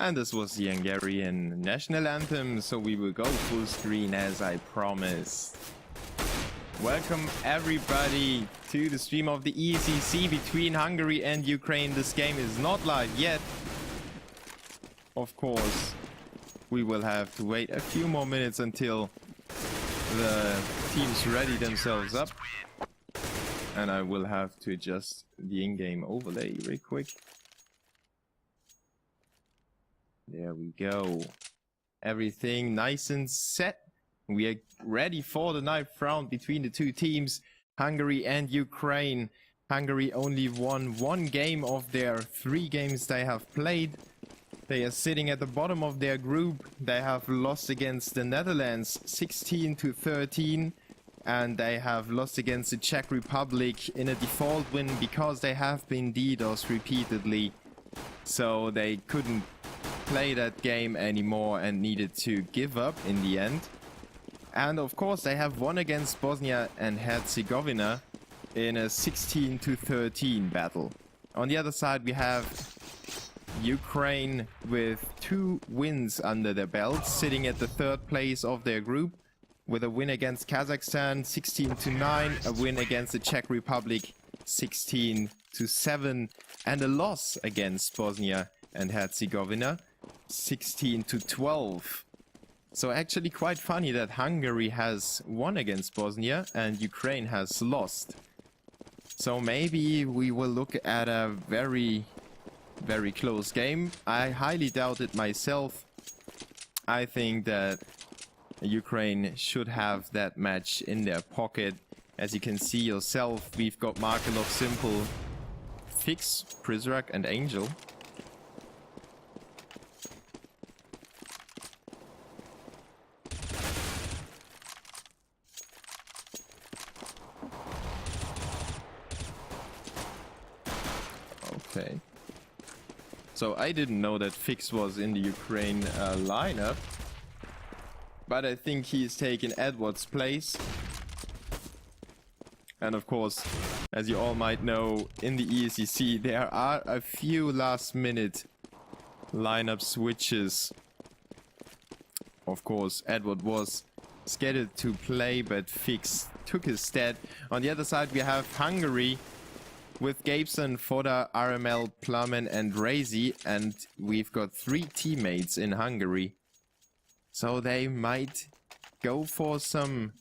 And this was the Hungarian national anthem, so we will go full screen as I promised. Welcome everybody to the stream of the ESEC between Hungary and Ukraine. This game is not live yet. Of course, we will have to wait a few more minutes until the teams ready themselves up. And I will have to adjust the in-game overlay real quick. There we go. Everything nice and set. We are ready for the 9th round between the two teams, Hungary and Ukraine. Hungary only won 1 game of their 3 games they have played. They are sitting at the bottom of their group. They have lost against the Netherlands 16-13. And they have lost against the Czech Republic in a default win because they have been DDoS repeatedly. So they couldn't play that game anymore and needed to give up in the end. And of course they have won against Bosnia and Herzegovina in a 16-13 battle. On the other side we have Ukraine with 2 wins under their belts, sitting at the 3rd place of their group with a win against Kazakhstan 16-9, a win against the Czech Republic 16-7, and a loss against Bosnia and Herzegovina 16-12. So actually quite funny that Hungary has won against Bosnia and Ukraine has lost. So maybe we will look at a very close game. I highly doubt it myself. I think that Ukraine should have that match in their pocket. As you can see yourself, we've got Markelov, Simple, Fix, Prizrak and Angel. Okay. So I didn't know that Fix was in the Ukraine lineup. But I think he's taken Edward's place. And of course, as you all might know, in the ESEC there are a few last minute lineup switches. Of course, Edward was scheduled to play, but Fix took his stead. On the other side we have Hungary with Gabeson, Foda, RML, Plummen and Razy. And we've got 3 teammates in Hungary. So they might go for some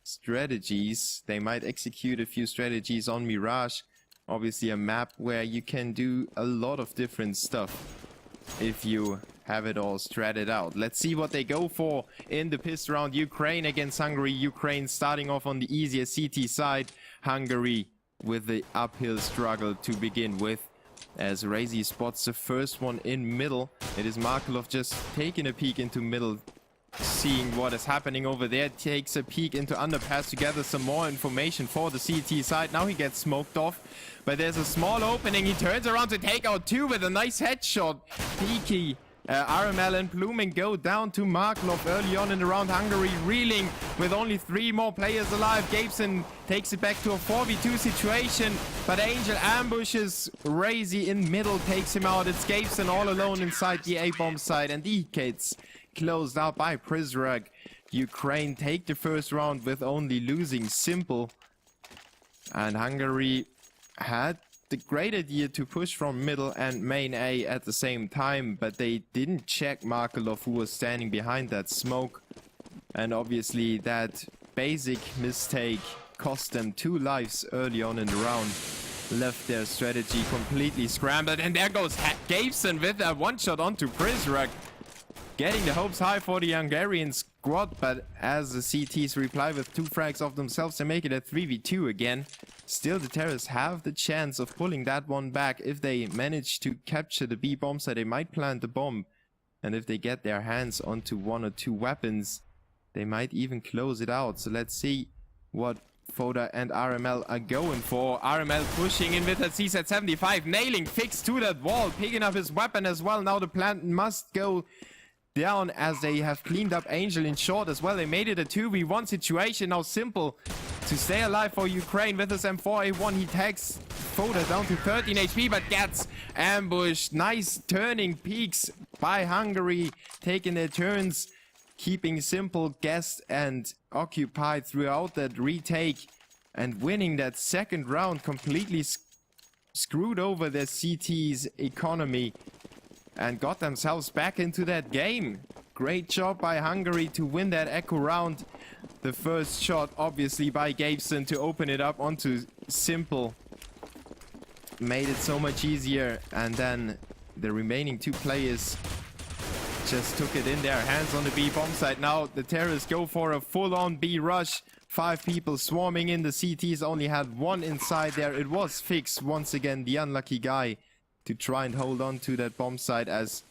strategies. They might execute a few strategies on Mirage. Obviously a map where you can do a lot of different stuff if you have it all stratted out. Let's see what they go for in the pissed round. Ukraine against Hungary. Ukraine starting off on the easier CT side. Hungary with the uphill struggle to begin with. As Razy spots the first one in middle. It is Markelov just taking a peek into middle, seeing what is happening over there. Takes a peek into underpass to gather some more information for the CT side. Now he gets smoked off, but there's a small opening. He turns around to take out 2 with a nice headshot. Peaky. RML and Blooming go down to Markelov early on in the round. Hungary reeling with only 3 more players alive. Gabeson takes it back to a 4v2 situation, but Angel ambushes Razy in middle, takes him out. It's Gabeson all alone inside the A-bomb side, and the gets closed out by Prizrak. Ukraine take the first round with only losing Simple, and Hungary had the great idea to push from middle and main A at the same time, but they didn't check Markelov, who was standing behind that smoke. And obviously that basic mistake cost them 2 lives early on in the round. Left their strategy completely scrambled, and there goes Gabeson with a 1-shot onto Prizrak. Getting the hopes high for the Hungarian squad, but as the CTs reply with 2 frags of themselves, they make it a 3v2 again. Still, the Terrorists have the chance of pulling that one back. If they manage to capture the B bomb site, they might plant the bomb. And if they get their hands onto 1 or 2 weapons, they might even close it out. So let's see what Foda and RML are going for. RML pushing in with a CZ75, nailing Fix to that wall, picking up his weapon as well. Now the plant must go down as they have cleaned up Angel in short as well. They made it a 2v1 situation. Now Simple to stay alive for Ukraine with his M4A1. He tags Foda down to 13 HP, but gets ambushed. Nice turning peaks by Hungary, taking their turns, keeping Simple guessed and occupied throughout that retake, and winning that second round. Completely screwed over their CT's economy and got themselves back into that game. Great job by Hungary to win that Echo round. The first shot obviously by Gabeson to open it up onto Simple made it so much easier, and then the remaining two players just took it in their hands on the B bomb site. Now the terrorists go for a full-on B rush. 5 people swarming in. The CTs only had 1 inside there. It was Fix, once again the unlucky guy, to try and hold on to that bomb site. As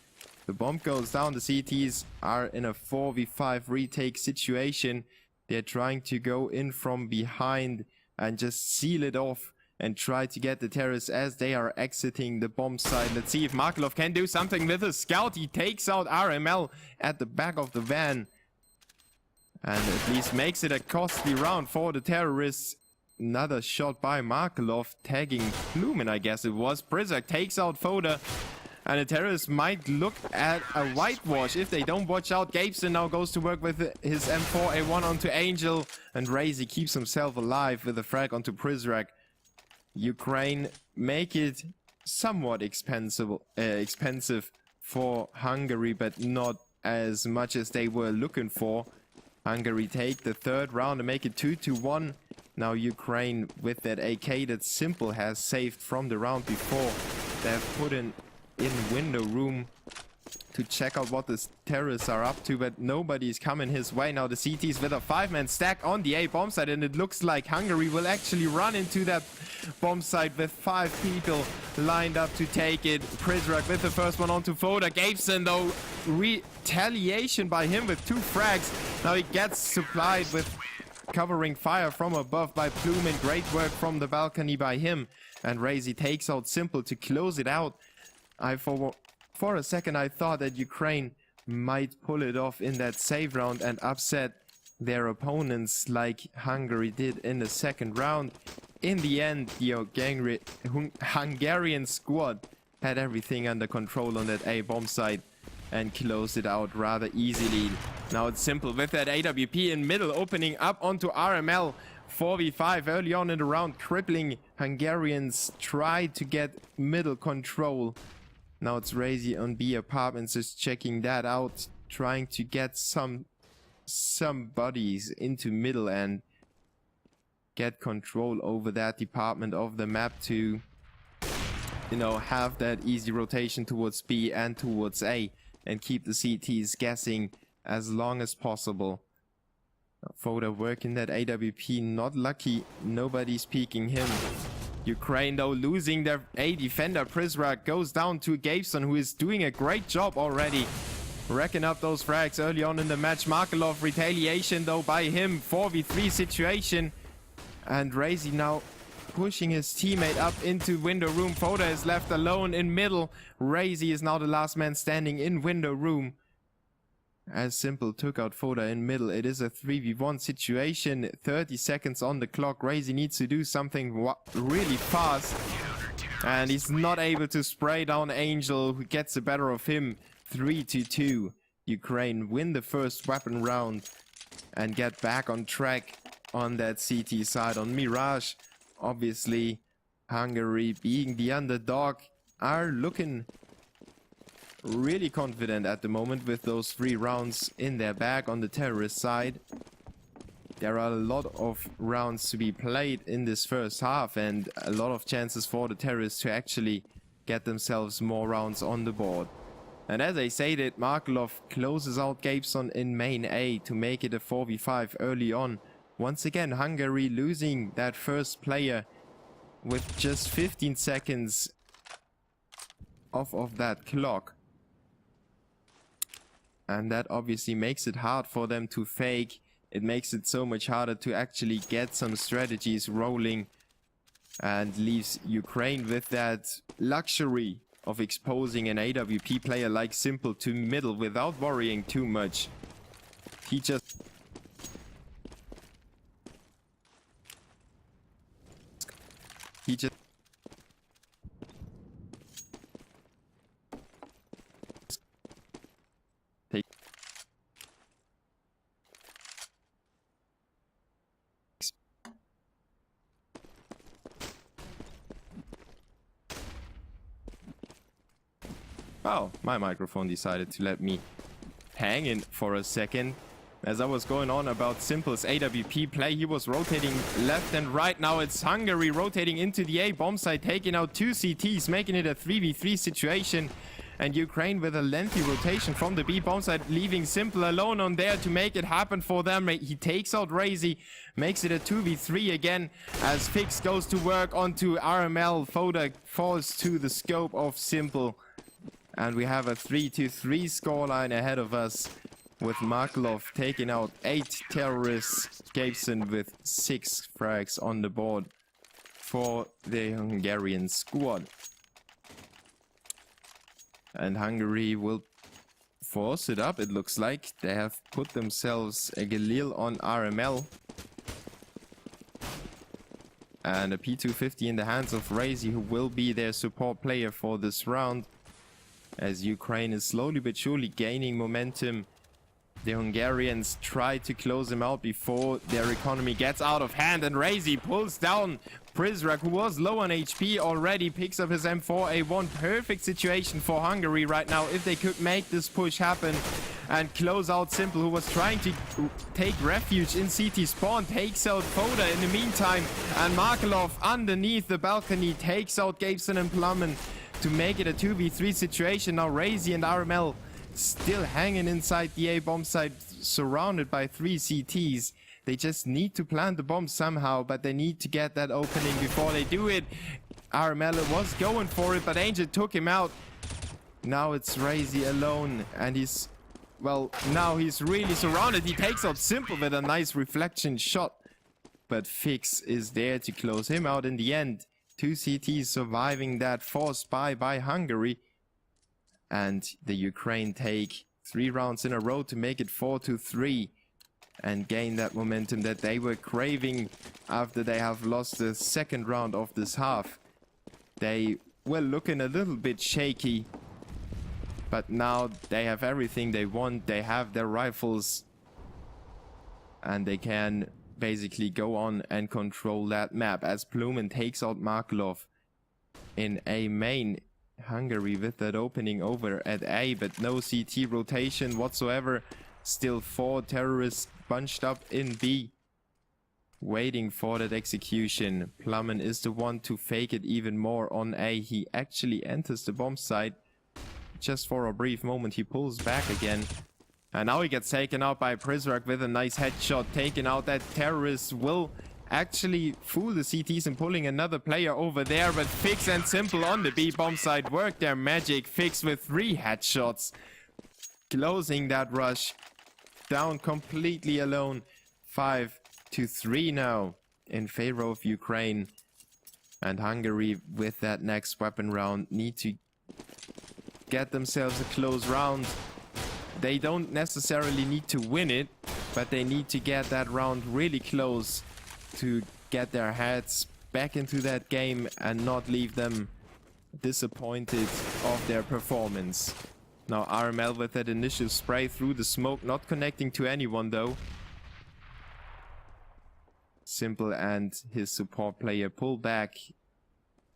the bomb goes down, the CTs are in a 4v5 retake situation. They're trying to go in from behind and just seal it off and try to get the terrorists as they are exiting the bomb site. Let's see if Markelov can do something with a scout. He takes out RML at the back of the van and at least makes it a costly round for the terrorists. Another shot by Markelov, tagging Flumen, I guess it was. Prizak takes out Foda, and the terrorists might look at a whitewash if they don't watch out. Gabeson now goes to work with his M4A1 onto Angel, and Razy keeps himself alive with a frag onto Prizak. Ukraine make it somewhat expensive for Hungary, but not as much as they were looking for. Hungary take the third round and make it 2-1. Now Ukraine, with that AK that Simple has saved from the round before, they have put in window room to check out what the terrorists are up to, but nobody's coming his way. Now the CTs with a 5-man stack on the A bomb site, and it looks like Hungary will actually run into that bomb site with 5 people lined up to take it. Prizrak with the first one onto Foda. Gabeson though, retaliation by him with 2 frags. Now he gets supplied with covering fire from above by Plumen. Great work from the balcony by him, and Razy takes out Simple to close it out. For a second I thought that Ukraine might pull it off in that save round and upset their opponents like Hungary did in the second round. In the end, the Hungarian squad had everything under control on that A bomb site and closed it out rather easily. Now it's Simple with that AWP in middle, opening up onto RML. 4v5 early on in the round, crippling Hungarians tried to get middle control. Now it's Razy on B apartments, just checking that out, trying to get some bodies into middle and get control over that department of the map to, you know, have that easy rotation towards B and towards A and keep the CTs guessing as long as possible. Foda working that AWP, not lucky, nobody's peeking him. Ukraine though losing their A defender. Prizrak goes down to Gabeson, who is doing a great job already, racking up those frags early on in the match. Markelov retaliation though by him, 4v3 situation, and Razy now pushing his teammate up into window room. Foda is left alone in middle. Razy is now the last man standing in window room as Simple took out Foda in middle. It is a 3v1 situation, 30 seconds on the clock. Razy needs to do something really fast, and he's not able to spray down Angel, who gets the better of him. 3-2. Ukraine win the first weapon round and get back on track on that CT side. On Mirage, obviously Hungary, being the underdog, are looking really confident at the moment with those 3 rounds in their bag. On the terrorist side, there are a lot of rounds to be played in this first half and a lot of chances for the terrorists to actually get themselves more rounds on the board. And as I stated, Markelov closes out Gabeson in main A to make it a 4v5 early on. Once again, Hungary losing that first player with just 15 seconds off of that clock. And that obviously makes it hard for them to fake. It makes it so much harder to actually get some strategies rolling, and leaves Ukraine with that luxury of exposing an AWP player like Simple to middle without worrying too much. He just Oh, my microphone decided to let me hang in for a second. As I was going on about Simple's AWP play, he was rotating left and right. Now it's Hungary rotating into the A bomb site, taking out 2 CTs, making it a 3v3 situation. And Ukraine with a lengthy rotation from the B bomb site, leaving Simple alone on there to make it happen for them. He takes out Razy, makes it a 2v3 again as Fix goes to work onto RML. Foda falls to the scope of Simple. And we have a 3-3 scoreline ahead of us, with Markelov taking out 8 terrorists, Gabeson with 6 frags on the board for the Hungarian squad. And Hungary will force it up, it looks like. They have put themselves a Galil on RML. And a P250 in the hands of Razy, who will be their support player for this round. As Ukraine is slowly but surely gaining momentum. The Hungarians try to close him out before their economy gets out of hand, and Razy pulls down Prizrak, who was low on HP already, picks up his M4A1. Perfect situation for Hungary right now if they could make this push happen and close out Simple, who was trying to take refuge in CT spawn, takes out Foda in the meantime, and Markelov underneath the balcony takes out Gabeson and Plummen to make it a 2v3 situation. Now Razy and RML still hanging inside the A bomb site, surrounded by 3 CTs. They just need to plant the bomb somehow, but they need to get that opening before they do it. RML was going for it, but Angel took him out. Now it's Razy alone, and he's, well, now he's really surrounded. He takes out Simple with a nice reflection shot, but Fix is there to close him out in the end. 2 CTs surviving that forced by Hungary. And the Ukraine take 3 rounds in a row to make it 4-3 and gain that momentum that they were craving after they have lost the second round of this half. They were looking a little bit shaky, but now they have everything they want. They have their rifles and they can basically go on and control that map as Plumen takes out Markelov in A main. Hungary with that opening over at A, but no CT rotation whatsoever. Still 4 terrorists bunched up in B, waiting for that execution. Plummen is the one to fake it even more on A. He actually enters the bomb site. Just for a brief moment he pulls back again. And now he gets taken out by Prizrak with a nice headshot. Taking out that terrorist will actually fool the CTs and pulling another player over there, but Fix and Simple on the B bomb side work their magic. Fix with 3 headshots, closing that rush down completely alone. 5-3 now in favor of Ukraine, and Hungary with that next weapon round need to get themselves a close round. They don't necessarily need to win it, but they need to get that round really close to get their heads back into that game and not leave them disappointed of their performance. Now RML with that initial spray through the smoke, not connecting to anyone though. Simple and his support player pull back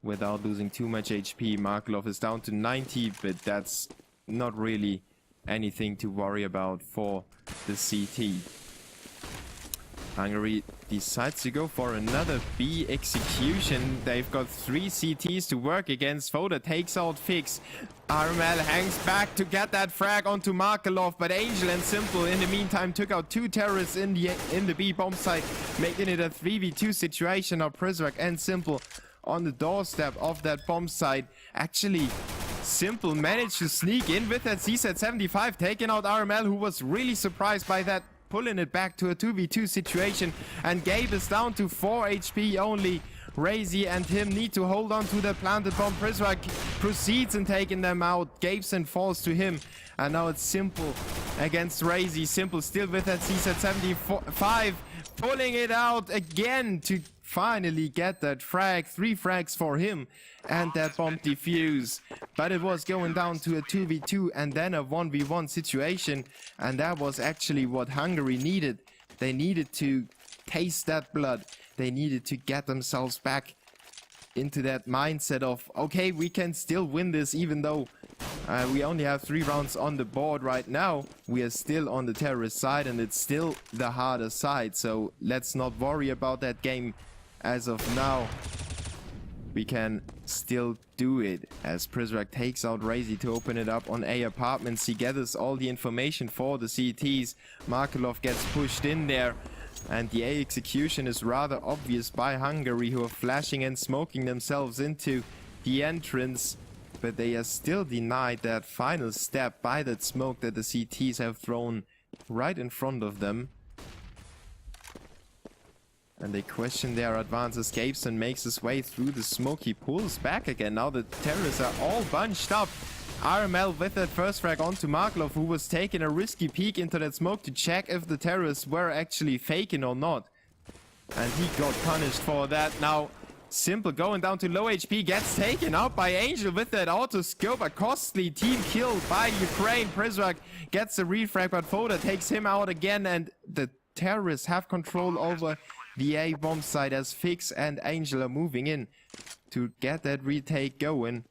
without losing too much HP. Markelov is down to 90, but that's not really anything to worry about for the CT. Hungary decides to go for another B execution. They've got 3 CTs to work against. Foda takes out Fix. RML hangs back to get that frag onto Markelov, but Angel and Simple in the meantime took out 2 terrorists in the B bomb site, making it a 3v2 situation. Now Prizrak and Simple on the doorstep of that bomb site. Actually, Simple managed to sneak in with that CZ75, taking out RML, who was really surprised by that, pulling it back to a 2v2 situation. And Gabe is down to 4 HP only. Razy and him need to hold on to the planted bomb. Prizrak proceeds in taking them out. Gabeson falls to him. And now it's Simple against Razy. Simple still with that CZ75, pulling it out again to finally get that frag. 3 frags for him and that bomb defuse. But it was going down to a 2v2 and then a 1v1 situation, and that was actually what Hungary needed. They needed to taste that blood. They needed to get themselves back into that mindset of, okay, we can still win this even though We only have 3 rounds on the board right now. We are still on the terrorist side, and it's still the harder side. So let's not worry about that game as of now. We can still do it as Prizrak takes out Razy to open it up on A apartments. He gathers all the information for the CTs. Markelov gets pushed in there, and the A execution is rather obvious by Hungary, who are flashing and smoking themselves into the entrance, but they are still denied that final step by that smoke that the CTs have thrown right in front of them. And they question their advance escapes and makes his way through the smoke. He pulls back again. Now the terrorists are all bunched up. RML with that first frag onto Markelov, who was taking a risky peek into that smoke to check if the terrorists were actually faking or not. And he got punished for that. Now, Simple going down to low HP, gets taken out by Angel with that auto scope. A costly team kill by Ukraine. Prizrak gets a refrag, but Foda takes him out again, and the terrorists have control over the A bomb site as Fix and Angel are moving in to get that retake going.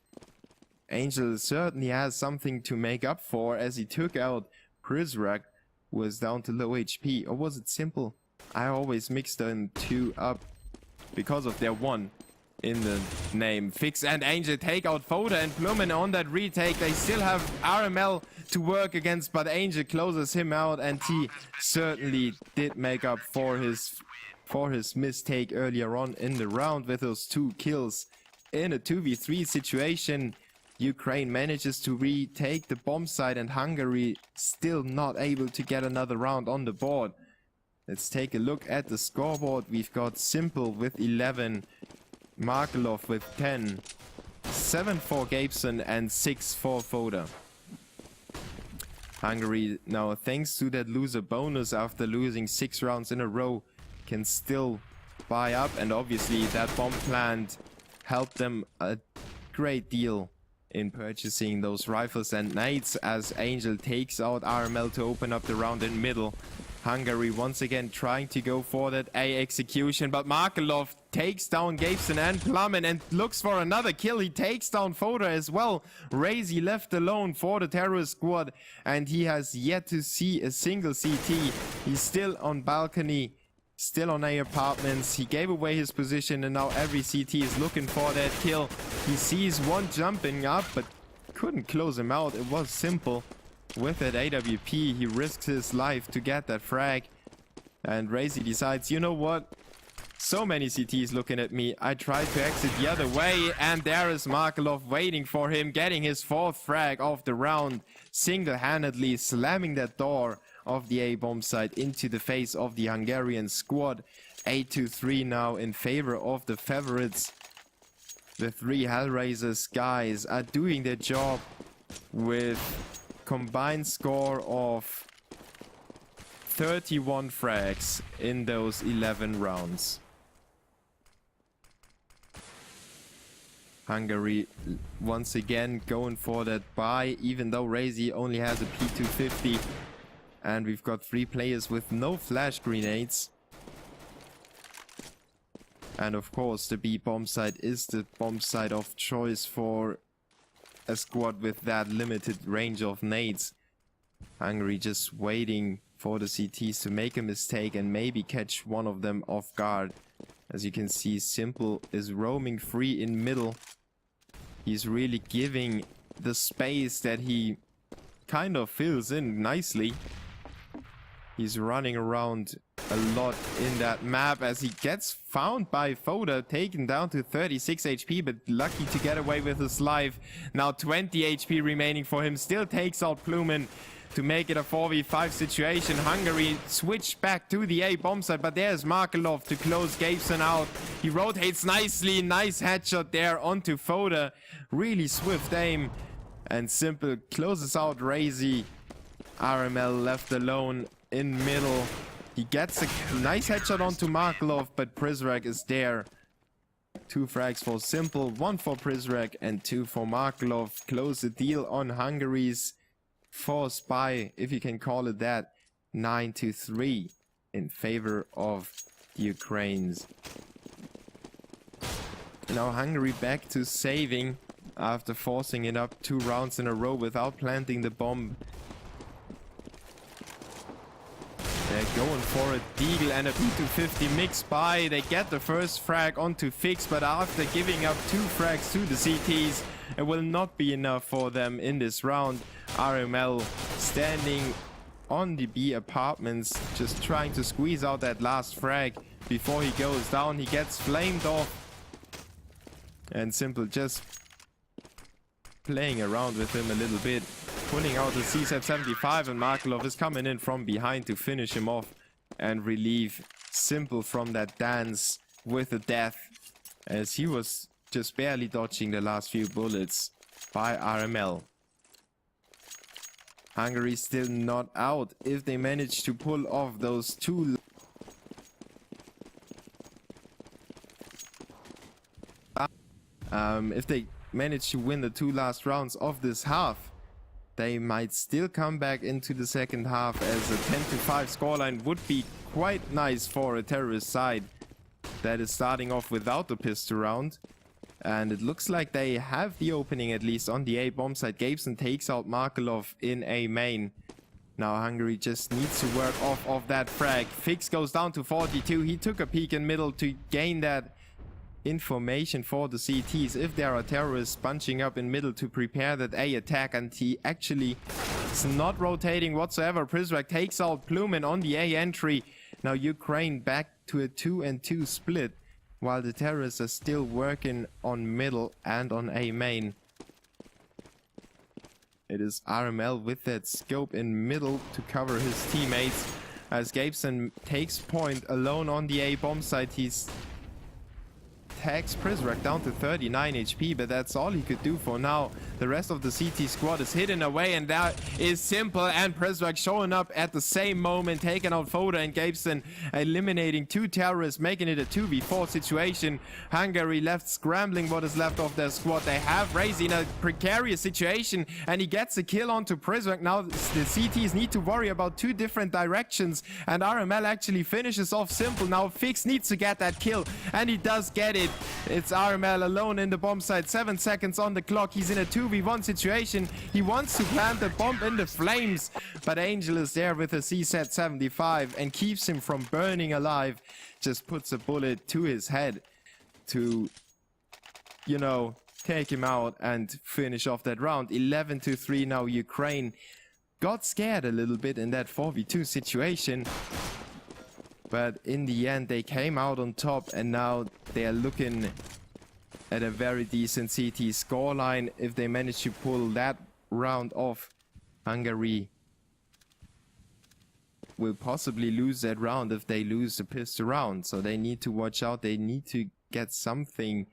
Angel certainly has something to make up for, as he took out Prizrak, who was down to low HP. Or was it Simple? I always mix them two up because of their one in the name. Fix and Angel take out Foda and Blumen on that retake. They still have RML to work against, but Angel closes him out, and he certainly did make up for his mistake earlier on in the round with those 2 kills. In a 2v3 situation, Ukraine manages to retake the bomb site, and Hungary still not able to get another round on the board. Let's take a look at the scoreboard. We've got Simple with 11, Markelov with 10, 7 for Gabeson, and 6 for Foda. Hungary now, thanks to that loser bonus after losing 6 rounds in a row, can still buy up, and obviously that bomb plant helped them a great deal in purchasing those rifles and nades, as Angel takes out RML to open up the round in middle. Hungary once again trying to go for that A execution, but Markelov takes down Gabeson and Plummen and looks for another kill. He takes down Foda as well. Razy left alone for the terrorist squad, and he has yet to see a single CT. He's still on balcony, still on A apartments. He gave away his position, and now every CT is looking for that kill. He sees one jumping up, but couldn't close him out. It was Simple. With that AWP, he risks his life to get that frag. And Razy decides, you know what? So many CTs looking at me. I tried to exit the other way, and there is Markelov waiting for him, getting his 4th frag of the round, single-handedly slamming that door of the A bomb site into the face of the Hungarian squad. 8-3 now in favor of the favorites. The 3 Hellraisers guys are doing their job with combined score of 31 frags in those 11 rounds. Hungary once again going for that buy, even though Razy only has a P250, and we've got 3 players with no flash grenades. And of course the B bomb site is the bomb site of choice for a squad with that limited range of nades. Hungary just waiting for the CTs to make a mistake and maybe catch one of them off guard. As you can see, Simple is roaming free in middle. He's really giving the space that he kind of fills in nicely. He's running around a lot in that map as he gets found by Foda, taken down to 36 HP, but lucky to get away with his life. Now 20 HP remaining for him, still takes out Plumen to make it a 4v5 situation. Hungary switched back to the A bomb site, but there's Markelov to close Gabeson out. He rotates nicely, nice headshot there onto Foda. Really swift aim, and Simple closes out Razy. RML left alone in middle. He gets a nice headshot onto Markelov, but Prizrak is there. 2 frags for Simple, 1 for Prizrak, and 2 for Markelov. Close the deal on Hungary's force by, if you can call it that, 9-3 in favor of the Ukraines. Now Hungary back to saving after forcing it up 2 rounds in a row without planting the bomb. They're going for a Deagle and a P250 mix by. They get the first frag onto Fix, but after giving up 2 frags to the CTs, it will not be enough for them in this round. RML standing on the B apartments, just trying to squeeze out that last frag before he goes down. He gets flamed off. And Simple just playing around with him a little bit, pulling out the CZ-75, and Markelov is coming in from behind to finish him off and relieve Simple from that dance with a death, as he was just barely dodging the last few bullets by RML. Hungary still not out. If they manage to pull off those 2 if they manage to win the 2 last rounds of this half, they might still come back into the second half, as a 10-5 scoreline would be quite nice for a terrorist side that is starting off without the pistol round. And it looks like they have the opening, at least on the A bomb side. Gabeson takes out Markelov in A main. Now Hungary just needs to work off of that frag. Fix goes down to 42. He took a peek in middle to gain that information for the CTs if there are terrorists bunching up in middle to prepare that A attack, and he actually is not rotating whatsoever. Prizrak takes out Plumen on the A entry. Now Ukraine back to a 2-2 split, while the terrorists are still working on middle and on A main. It is RML with that scope in middle to cover his teammates, as Gabeson takes point alone on the A bomb site. He's tags Prizrak down to 39 HP, but that's all he could do for now. The rest of the CT squad is hidden away, and that is Simple and Prizrak showing up at the same moment, taking out Foda and Gabeson, eliminating 2 terrorists, making it a 2v4 situation. Hungary left scrambling what is left of their squad. They have Razy in a precarious situation, and he gets a kill onto Prizrak. Now the CTs need to worry about 2 different directions, and RML actually finishes off Simple. Now Fix needs to get that kill, and he does get it. It's RML alone in the bomb site, 7 seconds on the clock. He's in a 2v1 situation. He wants to plant the bomb in the flames, but Angel is there with a CZ-75 and keeps him from burning alive. Just puts a bullet to his head to, you know, take him out and finish off that round. 11-3 now. Ukraine got scared a little bit in that 4v2 situation, but in the end they came out on top, and now they are looking at a very decent CT scoreline. If they manage to pull that round off, Hungary will possibly lose that round if they lose the pistol round. So they need to watch out. They need to get something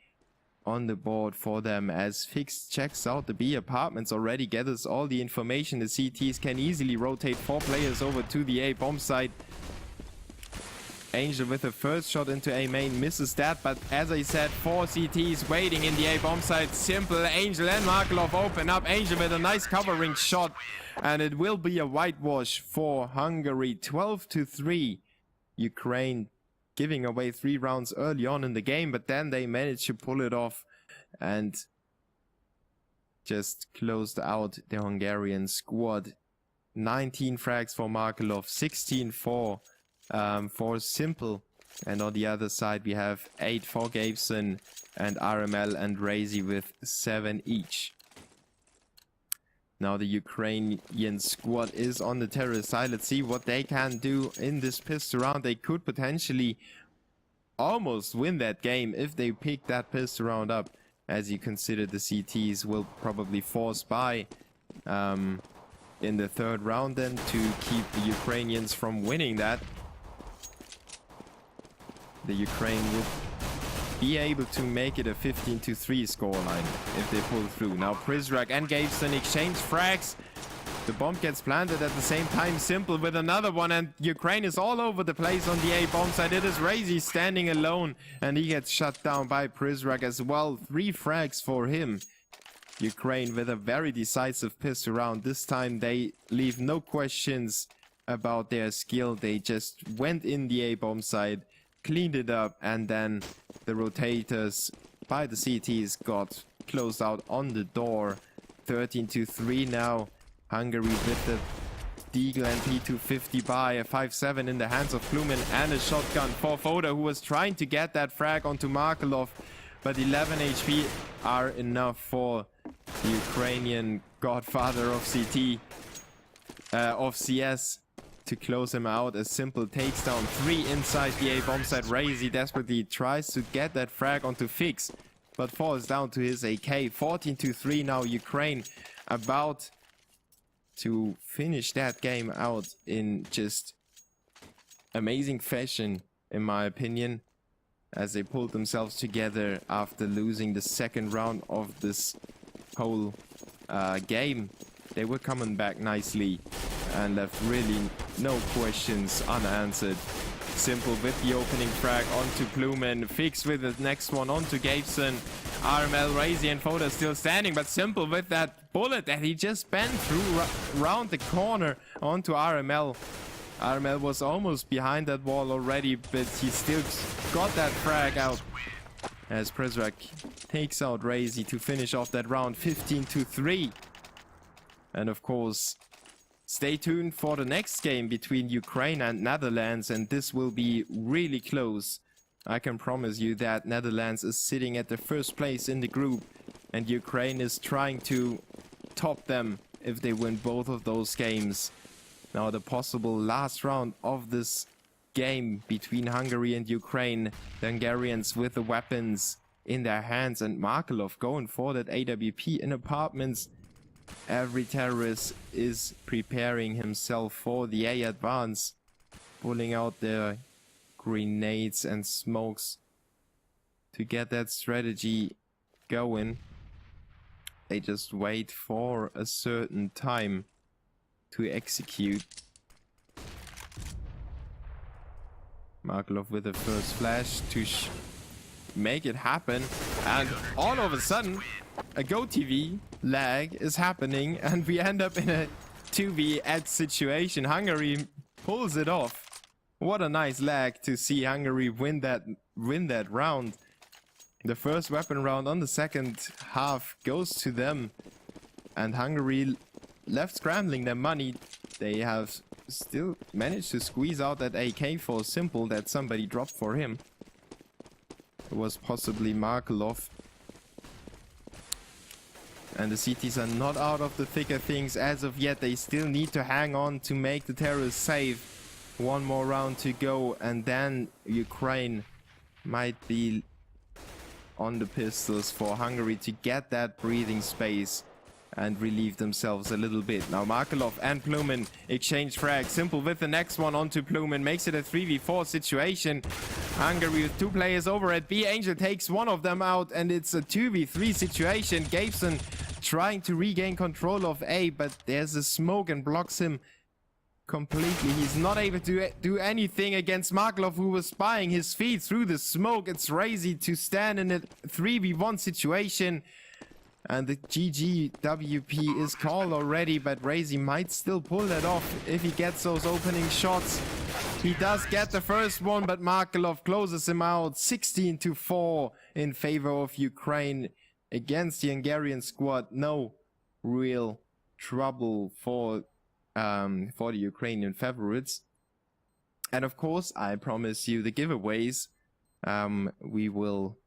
on the board for them, as Fix checks out the B apartments already, gathers all the information. The CTs can easily rotate 4 players over to the A bomb site. Angel with the first shot into A main misses that, but as I said, 4 CTs waiting in the A bomb site. Simple, Angel and Markelov open up. Angel with a nice covering shot, and it will be a whitewash for Hungary. 12-3. Ukraine giving away 3 rounds early on in the game, but then they managed to pull it off and just closed out the Hungarian squad. 19 frags for Markelov, 16 for Simple, and on the other side we have 8 for Gabeson and RML and Razy with 7 each. Now the Ukrainian squad is on the terrorist side. Let's see what they can do in this pistol round. They could potentially almost win that game if they pick that pistol round up, as you consider the CTs will probably force by in the 3rd round then to keep the Ukrainians from winning that. The Ukraine would be able to make it a 15-3 scoreline if they pull through. Now Prizrak and Gabeson exchange frags. The bomb gets planted at the same time. Simple with another one, and Ukraine is all over the place on the A bomb side. It is Razy standing alone, and he gets shut down by Prizrak as well. 3 frags for him. Ukraine with a very decisive pistol round. This time they leave no questions about their skill. They just went in the A bomb side, cleaned it up, and then the rotators by the CTs got might close out on the door. 13-3 now. Hungary with the Deagle and P250 by a 5-7 in the hands of Plumin and a shotgun for Foda, who was trying to get that frag onto Markelov, but 11 HP are enough for the Ukrainian godfather of CT, of CS, to close him out. A simple takes down 3 inside the A bomb site. Razy desperately tries to get that frag onto Fix, but falls down to his AK. 14-3 now. Ukraine about to finish that game out in just amazing fashion, in my opinion, as they pulled themselves together after losing the second round of this whole game. They were coming back nicely and left really no questions unanswered. Simple with the opening frag onto Plumen. Fix with the next one onto Gabeson. RML, Razy and Foda still standing, but Simple with that bullet that he just bent through round the corner onto RML. RML was almost behind that wall already, but he still got that frag out as Prezrak takes out Razy to finish off that round. 15-3. And of course, stay tuned for the next game between Ukraine and Netherlands, and this will be really close. I can promise you that. Netherlands is sitting at the first place in the group, and Ukraine is trying to top them if they win both of those games. Now the possible last round of this game between Hungary and Ukraine. The Hungarians with the weapons in their hands, and Markelov going for that AWP in apartments. Every terrorist is preparing himself for the A advance, pulling out their grenades and smokes to get that strategy going. They just wait for a certain time to execute. Markelov with the first flash to make it happen, and all of a sudden a GoTV lag is happening and we end up in a 2v8 situation. Hungary pulls it off. What a nice lag to see Hungary win that round. The first weapon round on the second half goes to them, and Hungary left scrambling their money. They have still managed to squeeze out that AK for Simple that somebody dropped for him. It was possibly Markelov. And the CTs are not out of the thick of things as of yet. They still need to hang on to make the terrorists safe. One more round to go, and then Ukraine might be on the pistols for Hungary to get that breathing space and relieve themselves a little bit. Now Markelov and Plumin exchange frags. Simple with the next one onto Plumin. Makes it a 3v4 situation. Hungary with 2 players over at B. Angel takes one of them out, and it's a 2v3 situation. Gabeson trying to regain control of A, but there's a smoke and blocks him completely. He's not able to do anything against Markelov, who was spying his feet through the smoke. It's Razy to stand in a 3v1 situation. And the GGWP is called already, but Razy might still pull that off if he gets those opening shots. He does get the first one, but Markelov closes him out. 16-4 in favor of Ukraine against the Hungarian squad. No real trouble for the Ukrainian favorites. And of course, I promise you the giveaways. We will